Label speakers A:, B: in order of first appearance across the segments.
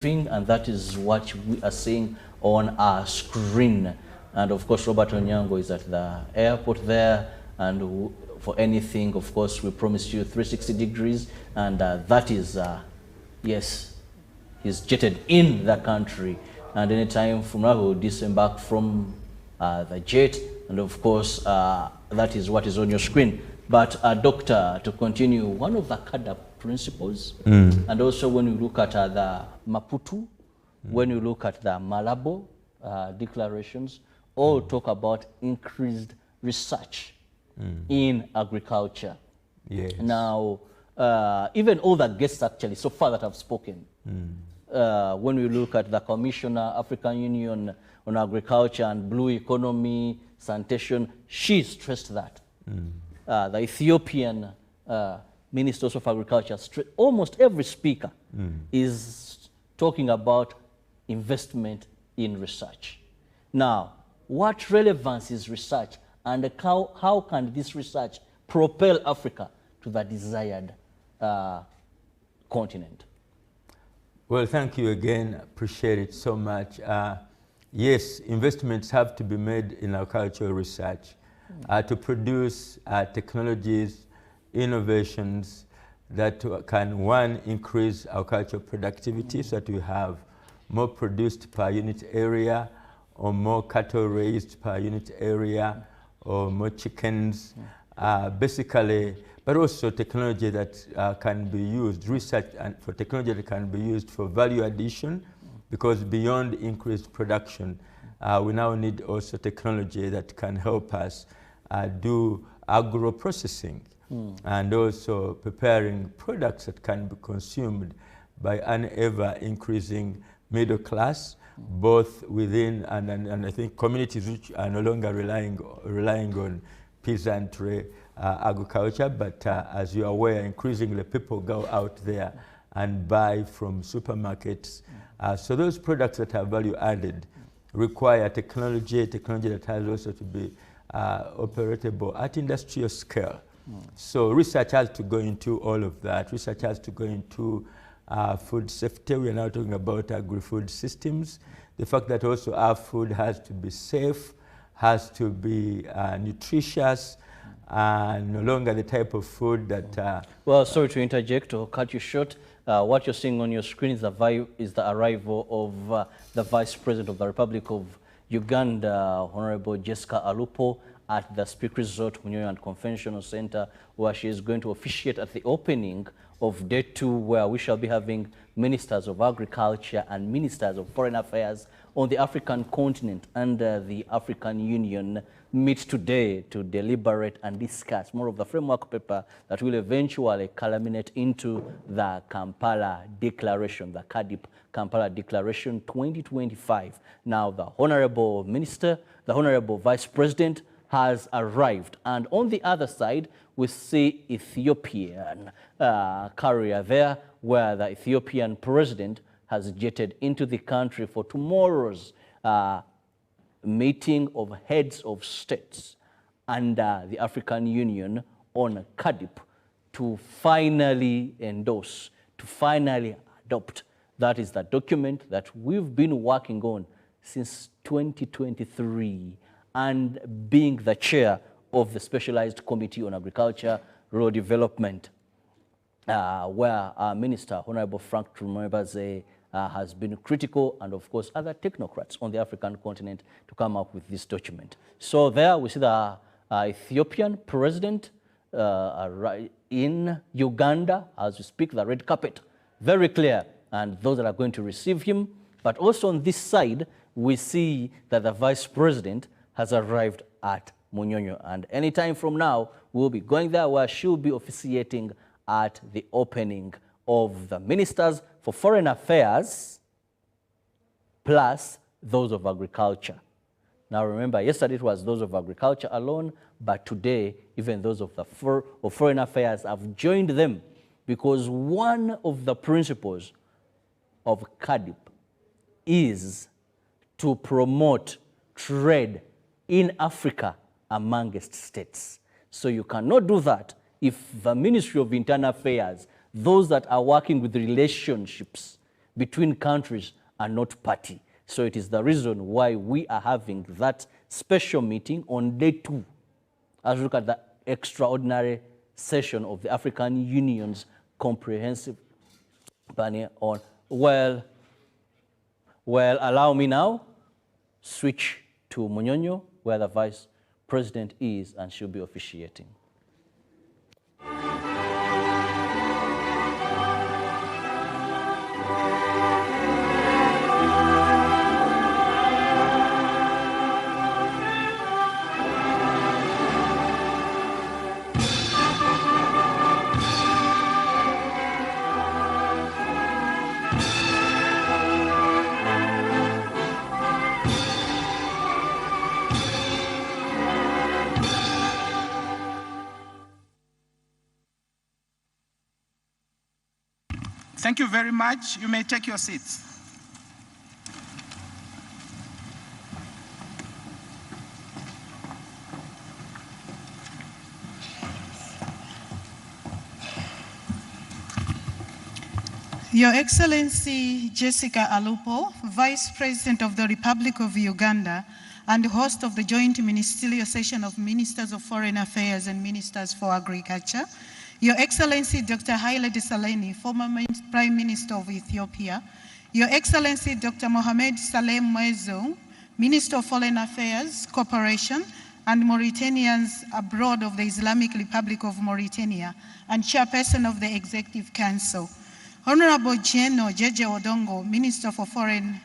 A: and that is what we are seeing on our screen. And of course, Robert Onyango is at the airport there, and for anything, of course, we promised you 360 degrees, and that is, yes, he's jetted in the country, and anytime from now he'll disembark from the jet, and of course, that is what is on your screen. But Doctor, to continue, one of the Caadp principles, and also when you look at the Maputo, when you look at the Malabo declarations, all talk about increased research in agriculture.
B: Yes.
A: Now, even all the guests actually so far that have spoken, when we look at the Commissioner, African Union on Agriculture and Blue Economy, Sanitation, she stressed that. The Ethiopian Minister of Agriculture, almost every speaker is talking about investment in research. Now, what relevance is research, and how can this research propel Africa to the desired continent?
B: Well, thank you again. Appreciate it so much. Yes, investments have to be made in agricultural research to produce technologies, innovations that can, one, increase agricultural productivity so that we have more produced per unit area, or more cattle raised per unit area, or more chickens, basically, but also technology that can be used, research and for technology that can be used for value addition, because beyond increased production, we now need also technology that can help us do agro-processing and also preparing products that can be consumed by an ever-increasing middle class, both within and I think communities which are no longer relying on peasantry agriculture, but as you are aware, increasingly people go out there and buy from supermarkets. So those products that are value added require technology that has also to be operatable at industrial scale. So research has to go into all of that. Research has to go into food safety. We are now talking about agri-food systems. The fact that also our food has to be safe, has to be nutritious, and no longer the type of food that...
A: well, sorry to interject or cut you short. What you're seeing on your screen is the arrival of the Vice President of the Republic of Uganda, Honorable Jessica Alupo, at the Speaker's Resort Munyonyo and Conventional Center, where she is going to officiate at the opening of Day 2, where we shall be having Ministers of Agriculture and Ministers of Foreign Affairs on the African continent under the African Union meet today to deliberate and discuss more of the framework paper that will eventually culminate into the Kampala Declaration, the Caadp Kampala Declaration 2025. Now, the Honorable Minister, the Honorable Vice President has arrived, and on the other side we see Ethiopian carrier there, where the Ethiopian President has jetted into the country for tomorrow's meeting of heads of states under the African Union on Caadp to finally endorse, to finally adopt. That is the document that we've been working on since 2023, and being the chair of the Specialized Committee on Agriculture, Rural Development, where our Minister, Honorable Frank Trumebaze, has been critical, and of course other technocrats on the African continent, to come up with this document. So there we see the Ethiopian President in Uganda as we speak, the red carpet, very clear, and those that are going to receive him. But also on this side, we see that the Vice President has arrived at Munyonyo, and anytime from now, we'll be going there, where she'll be officiating at the opening of the Ministers for Foreign Affairs, plus those of Agriculture. Now remember, yesterday it was those of Agriculture alone, but today even those of the Foreign Affairs have joined them, because one of the principles of Caadp is to promote trade in Africa amongst states. So you cannot do that if the Ministry of Internal Affairs, those that are working with relationships between countries and not party. So it is the reason why we are having that special meeting on day 2 as we look at the extraordinary session of the African Union's comprehensive panel on, well, allow me now, switch to Munyonyo, where the Vice President is and she'll be officiating.
C: Thank you very much. You may take your seats.
D: Your Excellency Jessica Alupo, Vice President of the Republic of Uganda and host of the joint ministerial session of Ministers of Foreign Affairs and Ministers for Agriculture, Your Excellency Dr. Haile Desalegn, former Prime Minister of Ethiopia, Your Excellency Dr. Mohamed Salem Mwezo, Minister of Foreign Affairs, Cooperation, and Mauritanians abroad of the Islamic Republic of Mauritania, and Chairperson of the Executive Council, Honorable Jeno Jeje Odongo, Minister for Foreign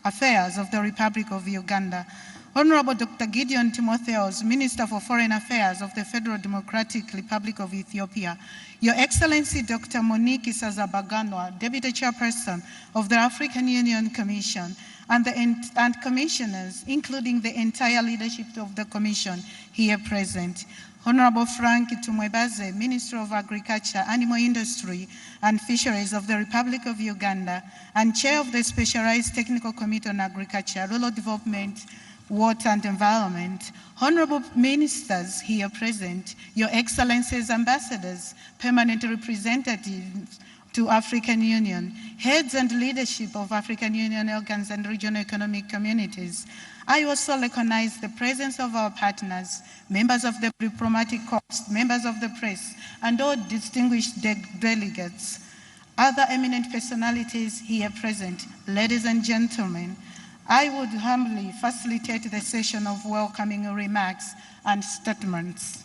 D: Affairs of the Republic of Uganda, Honorable Dr. Gideon Timotheos, Minister for Foreign Affairs of the Federal Democratic Republic of Ethiopia, Your Excellency Dr. Monique Isazabaganwa, Deputy Chairperson of the African Union Commission, and commissioners, including the entire leadership of the Commission here present, Honorable Frank Tumwebaze, Minister of Agriculture, Animal Industry, and Fisheries of the Republic of Uganda, and Chair of the Specialized Technical Committee on Agriculture, Rural Development, Water and Environment, Honorable Ministers here present, Your Excellencies Ambassadors, Permanent Representatives to African Union, Heads and Leadership of African Union organs and regional economic communities. I also recognize the presence of our partners, members of the diplomatic corps, members of the press, and all distinguished delegates, other eminent personalities here present, ladies and gentlemen. I would humbly facilitate the session of welcoming remarks and statements.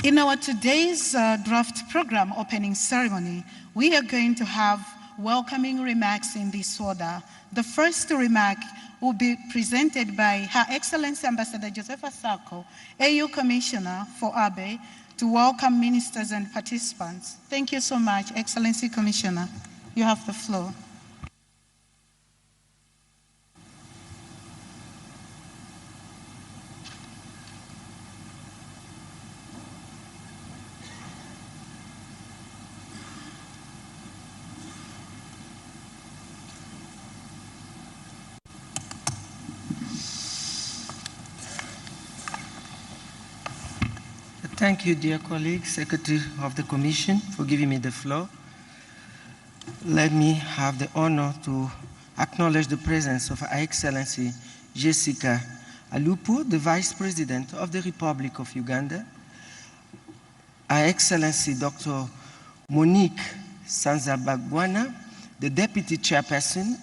D: In our today's draft program opening ceremony, we are going to have welcoming remarks in this order. The first remark will be presented by Her Excellency Ambassador Joseph Asako, AU Commissioner for Abe, to welcome ministers and participants. Thank you so much, Excellency Commissioner. You have the floor.
E: Thank you, dear colleague, Secretary of the Commission, for giving me the floor. Let me have the honor to acknowledge the presence of Her Excellency Jessica Alupo, the Vice President of the Republic of Uganda, Her Excellency Dr. Monique Sanzabagwana, the Deputy Chairperson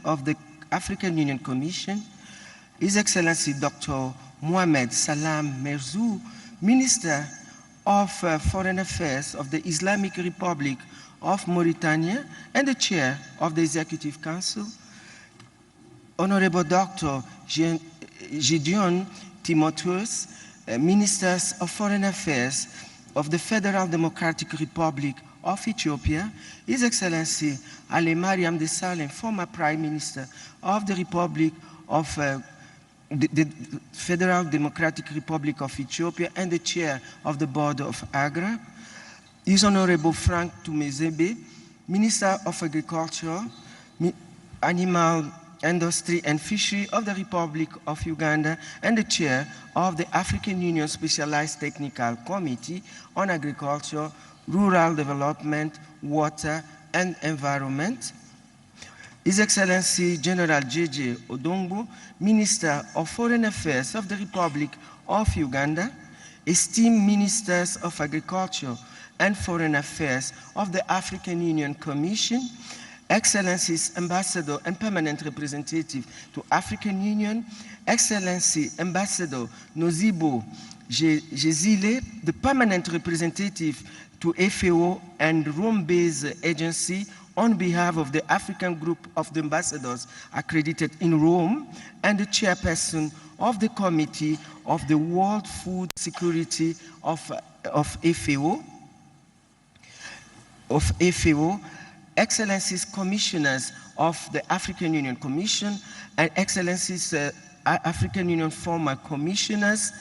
E: of the African Union Commission, His Excellency Dr. Mohamed Salam Merzou, Minister of Foreign Affairs of the Islamic Republic of Mauritania and the Chair of the Executive Council, Honorable Dr. Gideon Timotheos, Ministers of Foreign Affairs of the Federal Democratic Republic of Ethiopia, His Excellency Ali Mariam Desalegn, former Prime Minister of the Republic of the Federal Democratic Republic of Ethiopia and the Chair of the Board of AGRA, His Honorable Frank Tumwebaze, Minister of Agriculture, Animal Industry and Fishery of the Republic of Uganda and the Chair of the African Union Specialized Technical Committee on Agriculture, Rural Development, Water and Environment, His Excellency General J.J. Odongo, Minister of Foreign Affairs of the Republic of Uganda, esteemed Ministers of Agriculture and Foreign Affairs of the African Union Commission, Excellencies Ambassador and Permanent Representative to African Union, Excellency Ambassador Nozibo Jezile, the Permanent Representative to FAO and Rome-based agency on behalf of the African Group of the Ambassadors accredited in Rome, and the Chairperson of the Committee of the World Food Security of FAO, Excellencies Commissioners of the African Union Commission, and Excellencies African Union former Commissioners,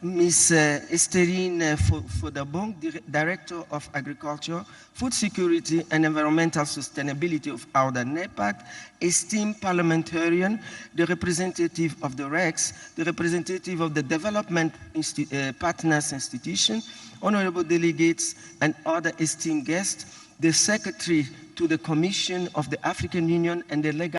E: Ms. Esterine Fodabong, Director of Agriculture, Food Security and Environmental Sustainability of AUDA NEPAD, esteemed parliamentarian, the representative of the REX, the representative of the Development Partners Institution, honorable delegates and other esteemed guests, the Secretary to the Commission of the African Union and the legal